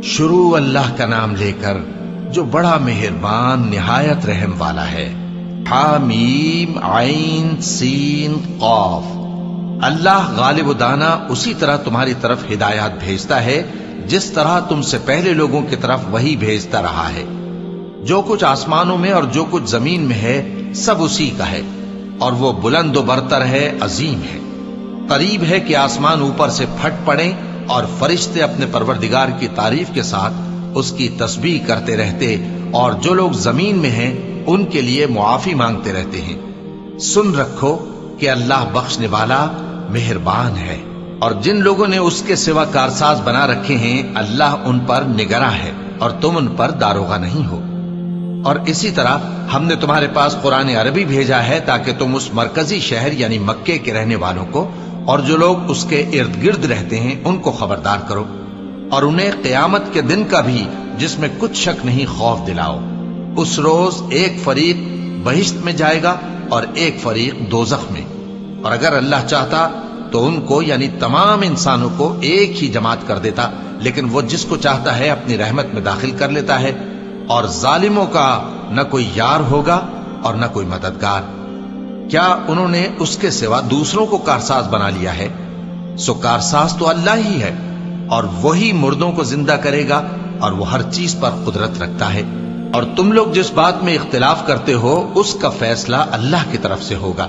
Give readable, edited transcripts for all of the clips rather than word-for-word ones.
شروع اللہ کا نام لے کر جو بڑا مہربان نہایت رحم والا ہے۔ حامیم عین سین قاف۔ اللہ غالب و دانا اسی طرح تمہاری طرف ہدایات بھیجتا ہے جس طرح تم سے پہلے لوگوں کی طرف وہی بھیجتا رہا ہے۔ جو کچھ آسمانوں میں اور جو کچھ زمین میں ہے سب اسی کا ہے، اور وہ بلند و برتر ہے، عظیم ہے۔ قریب ہے کہ آسمان اوپر سے پھٹ پڑیں اور فرشتے اپنے پروردگار کی تعریف کے ساتھ اس کی تسبیح کرتے رہتے، اور جو لوگ زمین میں ہیں ان کے لیے معافی مانگتے رہتے ہیں۔ سن رکھو کہ اللہ بخشنے والا مہربان ہے، اور جن لوگوں نے اس کے سوا کارساز بنا رکھے ہیں اللہ ان پر نگراں ہے، اور تم ان پر داروغہ نہیں ہو۔ اور اسی طرح ہم نے تمہارے پاس قرآن عربی بھیجا ہے تاکہ تم اس مرکزی شہر یعنی مکے کے رہنے والوں کو اور جو لوگ اس کے ارد گرد رہتے ہیں ان کو خبردار کرو، اور انہیں قیامت کے دن کا بھی جس میں کچھ شک نہیں خوف دلاؤ۔ اس روز ایک فریق بہشت میں جائے گا اور ایک فریق دوزخ میں، اور اگر اللہ چاہتا تو ان کو یعنی تمام انسانوں کو ایک ہی جماعت کر دیتا، لیکن وہ جس کو چاہتا ہے اپنی رحمت میں داخل کر لیتا ہے، اور ظالموں کا نہ کوئی یار ہوگا اور نہ کوئی مددگار۔ کیا انہوں نے اس کے سوا دوسروں کو کارساز بنا لیا ہے؟ سو کارساز تو اللہ ہی ہے، اور وہی مردوں کو زندہ کرے گا، اور وہ ہر چیز پر قدرت رکھتا ہے۔ اور تم لوگ جس بات میں اختلاف کرتے ہو اس کا فیصلہ اللہ کی طرف سے ہوگا۔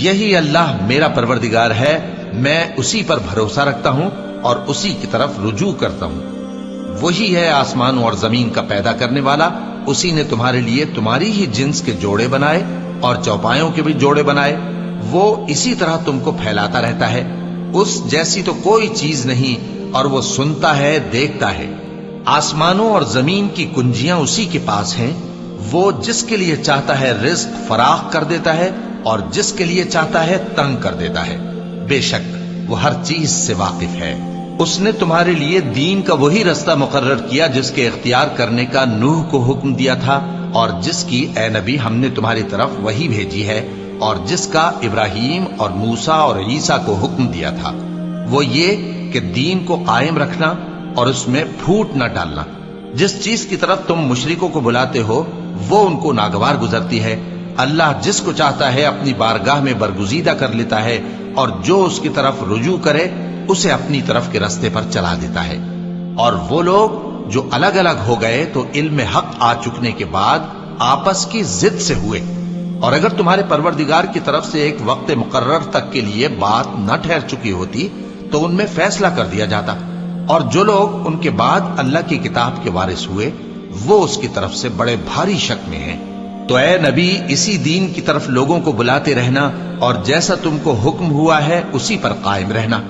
یہی اللہ میرا پروردگار ہے، میں اسی پر بھروسہ رکھتا ہوں اور اسی کی طرف رجوع کرتا ہوں۔ وہی ہے آسمانوں اور زمین کا پیدا کرنے والا، اسی نے تمہارے لیے تمہاری ہی جنس کے جوڑے بنائے اور چوپایوں کے بھی جوڑے بنائے۔ وہ اسی طرح تم کو پھیلاتا رہتا ہے، اس جیسی تو کوئی چیز نہیں، اور وہ سنتا ہے، دیکھتا ہے۔ آسمانوں اور زمین کی کنجیاں اسی کے پاس ہیں، وہ جس کے لیے چاہتا ہے رزق فراخ کر دیتا ہے اور جس کے لیے چاہتا ہے تنگ کر دیتا ہے۔ بے شک وہ ہر چیز سے واقف ہے۔ اس نے تمہارے لیے دین کا وہی رستہ مقرر کیا جس کے اختیار کرنے کا نوح کو حکم دیا تھا، اور جس کی اے نبی ہم نے تمہاری طرف وہی بھیجی ہے، اور جس کا ابراہیم اور موسیٰ اور عیسیٰ کو حکم دیا تھا۔ وہ یہ کہ دین کو قائم رکھنا اور اس میں پھوٹ نہ ڈالنا۔ جس چیز کی طرف تم مشرکوں کو بلاتے ہو وہ ان کو ناگوار گزرتی ہے۔ اللہ جس کو چاہتا ہے اپنی بارگاہ میں برگزیدہ کر لیتا ہے، اور جو اس کی طرف رجوع کرے اسے اپنی طرف کے رستے پر چلا دیتا ہے۔ اور وہ لوگ جو الگ الگ ہو گئے تو علم حق آ چکنے کے بعد آپس کی ضد سے ہوئے، اور اگر تمہارے پروردگار کی طرف سے ایک وقت مقرر تک کے لیے بات نہ ٹھہر چکی ہوتی تو ان میں فیصلہ کر دیا جاتا، اور جو لوگ ان کے بعد اللہ کی کتاب کے وارث ہوئے وہ اس کی طرف سے بڑے بھاری شک میں ہیں۔ تو اے نبی اسی دین کی طرف لوگوں کو بلاتے رہنا، اور جیسا تم کو حکم ہوا ہے اسی پر قائم رہنا،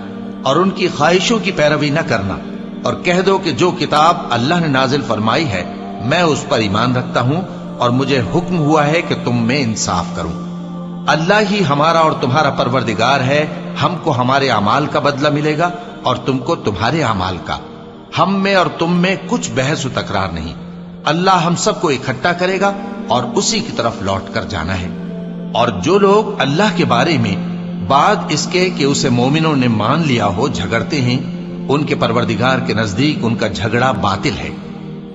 اور ان کی خواہشوں کی پیروی نہ کرنا، اور کہہ دو کہ جو کتاب اللہ نے نازل فرمائی ہے میں اس پر ایمان رکھتا ہوں، اور مجھے حکم ہوا ہے کہ تم میں انصاف کروں۔ اللہ ہی ہمارا اور تمہارا پروردگار ہے، ہم کو ہمارے اعمال کا بدلہ ملے گا اور تم کو تمہارے اعمال کا۔ ہم میں اور تم میں کچھ بحث و تکرار نہیں، اللہ ہم سب کو اکٹھا کرے گا اور اسی کی طرف لوٹ کر جانا ہے۔ اور جو لوگ اللہ کے بارے میں بعد اس کے کہ اسے مومنوں نے مان لیا ہو جھگڑتے ہیں، ان کے پروردگار کے نزدیک ان کا جھگڑا باطل ہے،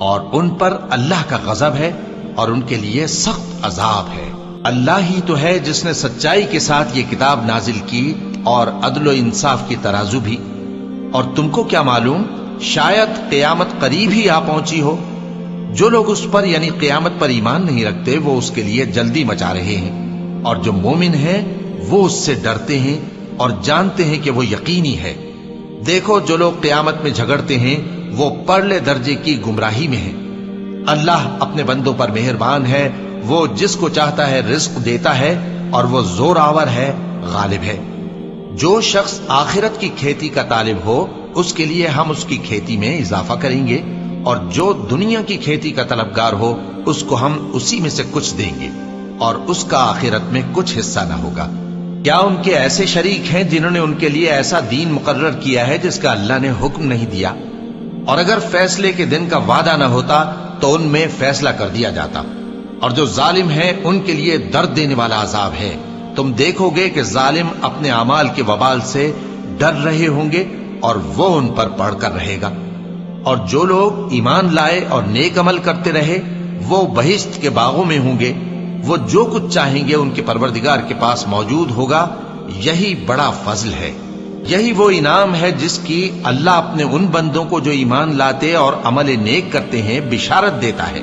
اور ان پر اللہ کا غضب ہے اور ان کے لیے سخت عذاب ہے۔ اللہ ہی تو ہے جس نے سچائی کے ساتھ یہ کتاب نازل کی اور عدل و انصاف کی ترازو بھی۔ اور تم کو کیا معلوم، شاید قیامت قریب ہی آ پہنچی ہو۔ جو لوگ اس پر یعنی قیامت پر ایمان نہیں رکھتے وہ اس کے لیے جلدی مچا رہے ہیں، اور جو مومن ہیں وہ اس سے ڈرتے ہیں اور جانتے ہیں کہ وہ یقینی ہے۔ دیکھو جو لوگ قیامت میں جھگڑتے ہیں وہ پرلے درجے کی گمراہی میں ہیں۔ اللہ اپنے بندوں پر مہربان ہے، وہ جس کو چاہتا ہے رزق دیتا ہے، اور وہ زور آور ہے، غالب ہے۔ جو شخص آخرت کی کھیتی کا طالب ہو اس کے لیے ہم اس کی کھیتی میں اضافہ کریں گے، اور جو دنیا کی کھیتی کا طلبگار ہو اس کو ہم اسی میں سے کچھ دیں گے، اور اس کا آخرت میں کچھ حصہ نہ ہوگا۔ کیا ان کے ایسے شریک ہیں جنہوں نے ان کے لیے ایسا دین مقرر کیا ہے جس کا اللہ نے حکم نہیں دیا؟ اور اگر فیصلے کے دن کا وعدہ نہ ہوتا تو ان میں فیصلہ کر دیا جاتا، اور جو ظالم ہیں ان کے لیے درد دینے والا عذاب ہے۔ تم دیکھو گے کہ ظالم اپنے اعمال کے وبال سے ڈر رہے ہوں گے اور وہ ان پر پڑھ کر رہے گا۔ اور جو لوگ ایمان لائے اور نیک عمل کرتے رہے وہ بہشت کے باغوں میں ہوں گے، وہ جو کچھ چاہیں گے ان کے پروردگار کے پاس موجود ہوگا۔ یہی بڑا فضل ہے، یہی وہ انعام ہے جس کی اللہ اپنے ان بندوں کو جو ایمان لاتے اور عمل نیک کرتے ہیں بشارت دیتا ہے۔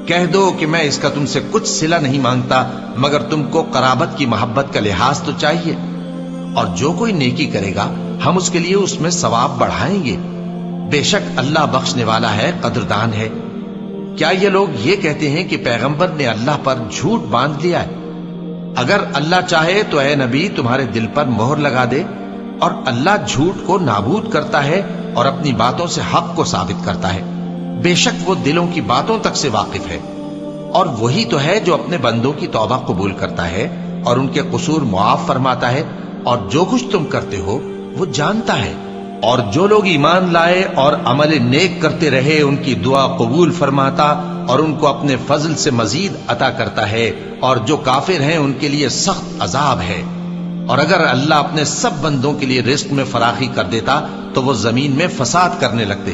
کہہ دو کہ میں اس کا تم سے کچھ صلہ نہیں مانگتا مگر تم کو قرابت کی محبت کا لحاظ تو چاہیے، اور جو کوئی نیکی کرے گا ہم اس کے لیے اس میں ثواب بڑھائیں گے۔ بے شک اللہ بخشنے والا ہے، قدردان ہے۔ کیا یہ لوگ یہ کہتے ہیں کہ پیغمبر نے اللہ پر جھوٹ باندھ لیا ہے؟ اگر اللہ چاہے تو اے نبی تمہارے دل پر مہر لگا دے، اور اللہ جھوٹ کو نابود کرتا ہے اور اپنی باتوں سے حق کو ثابت کرتا ہے۔ بے شک وہ دلوں کی باتوں تک سے واقف ہے، اور وہی تو ہے جو اپنے بندوں کی توبہ قبول کرتا ہے اور ان کے قصور معاف فرماتا ہے، اور جو کچھ تم کرتے ہو وہ جانتا ہے۔ اور جو لوگ ایمان لائے اور عمل نیک کرتے رہے ان کی دعا قبول فرماتا اور ان کو اپنے فضل سے مزید عطا کرتا ہے، اور جو کافر ہیں ان کے لیے سخت عذاب ہے۔ اور اگر اللہ اپنے سب بندوں کے لیے رزق میں فراخی کر دیتا تو وہ زمین میں فساد کرنے لگتے،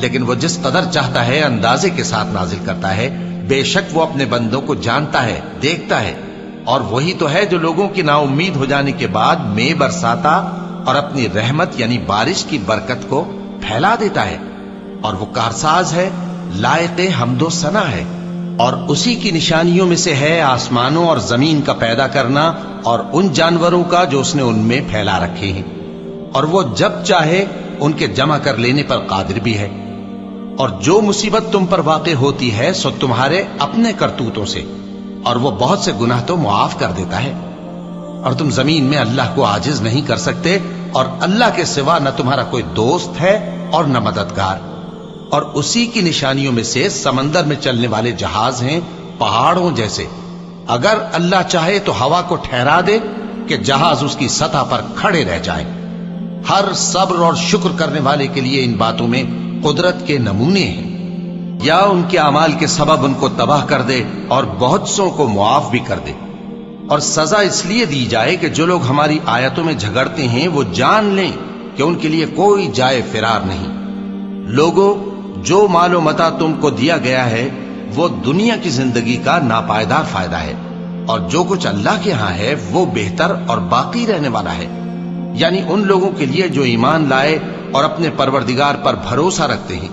لیکن وہ جس قدر چاہتا ہے اندازے کے ساتھ نازل کرتا ہے۔ بے شک وہ اپنے بندوں کو جانتا ہے، دیکھتا ہے، اور وہی تو ہے جو لوگوں کی نا امید ہو جانے کے بعد میں برساتا اور اپنی رحمت یعنی بارش کی برکت کو پھیلا دیتا ہے، اور وہ کارساز ہے، لائق حمد و ثنا ہے۔ اور اسی کی نشانیوں میں سے ہے آسمانوں اور زمین کا پیدا کرنا اور ان جانوروں کا جو اس نے ان میں پھیلا رکھے ہیں، اور وہ جب چاہے ان کے جمع کر لینے پر قادر بھی ہے۔ اور جو مصیبت تم پر واقع ہوتی ہے سو تمہارے اپنے کرتوتوں سے، اور وہ بہت سے گناہ تو معاف کر دیتا ہے۔ اور تم زمین میں اللہ کو عاجز نہیں کر سکتے، اور اللہ کے سوا نہ تمہارا کوئی دوست ہے اور نہ مددگار۔ اور اسی کی نشانیوں میں سے سمندر میں چلنے والے جہاز ہیں پہاڑوں جیسے۔ اگر اللہ چاہے تو ہوا کو ٹھہرا دے کہ جہاز اس کی سطح پر کھڑے رہ جائے۔ ہر صبر اور شکر کرنے والے کے لیے ان باتوں میں قدرت کے نمونے ہیں۔ یا ان کے اعمال کے سبب ان کو تباہ کر دے اور بہت سوں کو معاف بھی کر دے۔ اور سزا اس لیے دی جائے کہ جو لوگ ہماری آیتوں میں جھگڑتے ہیں وہ جان لیں کہ ان کے لیے کوئی جائے فرار نہیں۔ لوگوں، جو مال و متاع تم کو دیا گیا ہے وہ دنیا کی زندگی کا ناپائیدار فائدہ ہے، اور جو کچھ اللہ کے ہاں ہے وہ بہتر اور باقی رہنے والا ہے، یعنی ان لوگوں کے لیے جو ایمان لائے اور اپنے پروردگار پر بھروسہ رکھتے ہیں،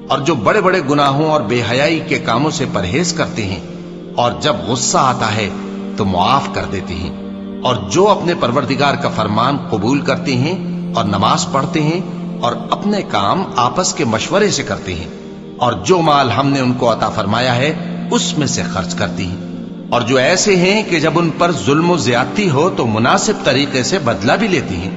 اور جو بڑے بڑے گناہوں اور بے حیائی کے کاموں سے پرہیز کرتے ہیں، اور جب غصہ آتا ہے تو معاف کر دیتے ہیں، اور جو اپنے پروردگار کا فرمان قبول کرتے ہیں اور نماز پڑھتے ہیں اور اپنے کام آپس کے مشورے سے کرتے ہیں، اور جو مال ہم نے ان کو عطا فرمایا ہے اس میں سے خرچ کرتی ہیں، اور جو ایسے ہیں کہ جب ان پر ظلم و زیادتی ہو تو مناسب طریقے سے بدلہ بھی لیتی ہیں،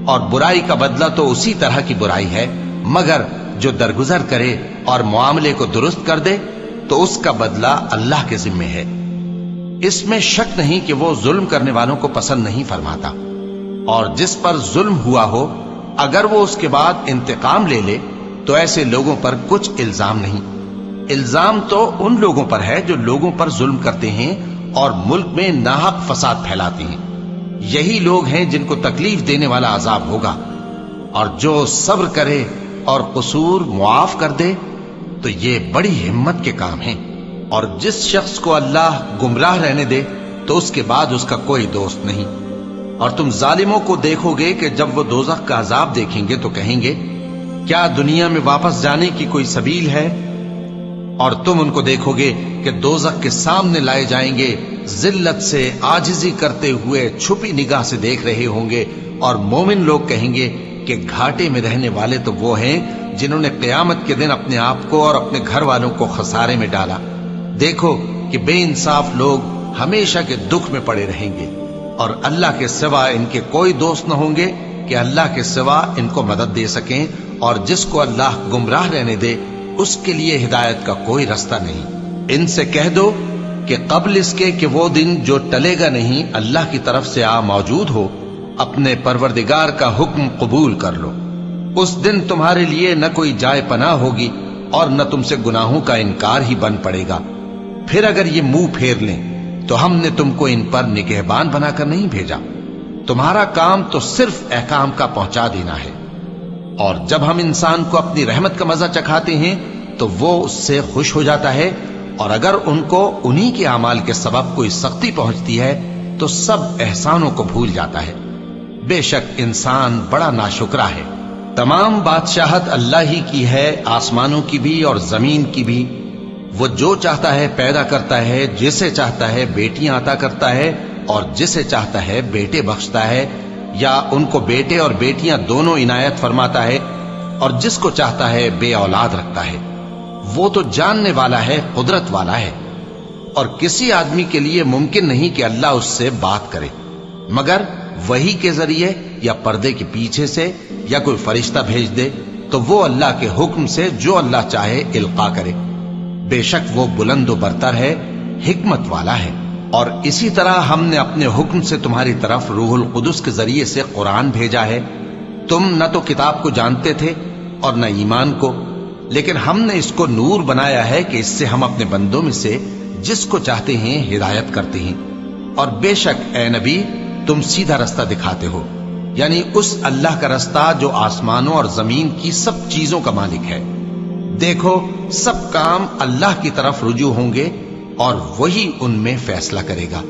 اور برائی کا بدلہ تو اسی طرح کی برائی ہے، مگر جو درگزر کرے اور معاملے کو درست کر دے تو اس کا بدلہ اللہ کے ذمے ہے۔ اس میں شک نہیں کہ وہ ظلم کرنے والوں کو پسند نہیں فرماتا، اور جس پر ظلم ہوا ہو اگر وہ اس کے بعد انتقام لے لے تو ایسے لوگوں پر کچھ الزام نہیں۔ الزام تو ان لوگوں پر ہے جو لوگوں پر ظلم کرتے ہیں اور ملک میں ناحق فساد پھیلاتے ہیں، یہی لوگ ہیں جن کو تکلیف دینے والا عذاب ہوگا۔ اور جو صبر کرے اور قصور معاف کر دے تو یہ بڑی ہمت کے کام ہیں۔ اور جس شخص کو اللہ گمراہ رہنے دے تو اس کے بعد اس کا کوئی دوست نہیں۔ اور تم ظالموں کو دیکھو گے کہ جب وہ دوزخ کا عذاب دیکھیں گے تو کہیں گے کیا دنیا میں واپس جانے کی کوئی سبیل ہے؟ اور تم ان کو دیکھو گے کہ دوزخ کے سامنے لائے جائیں گے، ذلت سے عاجزی کرتے ہوئے چھپی نگاہ سے دیکھ رہے ہوں گے، اور مومن لوگ کہیں گے کہ گھاٹے میں رہنے والے تو وہ ہیں جنہوں نے قیامت کے دن اپنے آپ کو اور اپنے گھر والوں کو خسارے میں ڈالا۔ دیکھو کہ بے انصاف لوگ ہمیشہ کے دکھ میں پڑے رہیں گے، اور اللہ کے سوا ان کے کوئی دوست نہ ہوں گے کہ اللہ کے سوا ان کو مدد دے سکیں، اور جس کو اللہ گمراہ رہنے دے اس کے لیے ہدایت کا کوئی رستہ نہیں۔ ان سے کہہ دو کہ قبل اس کے کہ وہ دن جو ٹلے گا نہیں اللہ کی طرف سے آ موجود ہو، اپنے پروردگار کا حکم قبول کر لو۔ اس دن تمہارے لیے نہ کوئی جائے پناہ ہوگی اور نہ تم سے گناہوں کا انکار ہی بن پڑے گا۔ پھر اگر یہ منہ پھیر لیں تو ہم نے تم کو ان پر نگہبان بنا کر نہیں بھیجا، تمہارا کام تو صرف احکام کا پہنچا دینا ہے۔ اور جب ہم انسان کو اپنی رحمت کا مزہ چکھاتے ہیں تو وہ اس سے خوش ہو جاتا ہے، اور اگر ان کو انہی کے اعمال کے سبب کوئی سختی پہنچتی ہے تو سب احسانوں کو بھول جاتا ہے۔ بے شک انسان بڑا ناشکرا ہے۔ تمام بادشاہت اللہ ہی کی ہے، آسمانوں کی بھی اور زمین کی بھی۔ وہ جو چاہتا ہے پیدا کرتا ہے، جسے چاہتا ہے بیٹیاں عطا کرتا ہے اور جسے چاہتا ہے بیٹے بخشتا ہے، یا ان کو بیٹے اور بیٹیاں دونوں عنایت فرماتا ہے، اور جس کو چاہتا ہے بے اولاد رکھتا ہے۔ وہ تو جاننے والا ہے، قدرت والا ہے، اور کسی آدمی کے لیے ممکن نہیں کہ اللہ اس سے بات کرے مگر وحی کے ذریعے یا پردے کے پیچھے سے، یا کوئی فرشتہ بھیج دے تو وہ اللہ کے حکم سے جو اللہ چاہے القا کرے۔ بے شک وہ بلند و برتر ہے، حکمت والا ہے۔ اور اسی طرح ہم نے اپنے حکم سے تمہاری طرف روح القدس کے ذریعے سے قرآن بھیجا ہے۔ تم نہ تو کتاب کو جانتے تھے اور نہ ایمان کو، لیکن ہم نے اس کو نور بنایا ہے کہ اس سے ہم اپنے بندوں میں سے جس کو چاہتے ہیں ہدایت کرتے ہیں۔ اور بے شک اے نبی تم سیدھا رستہ دکھاتے ہو، یعنی اس اللہ کا رستہ جو آسمانوں اور زمین کی سب چیزوں کا مالک ہے۔ دیکھو سب کام اللہ کی طرف رجوع ہوں گے اور وہی ان میں فیصلہ کرے گا۔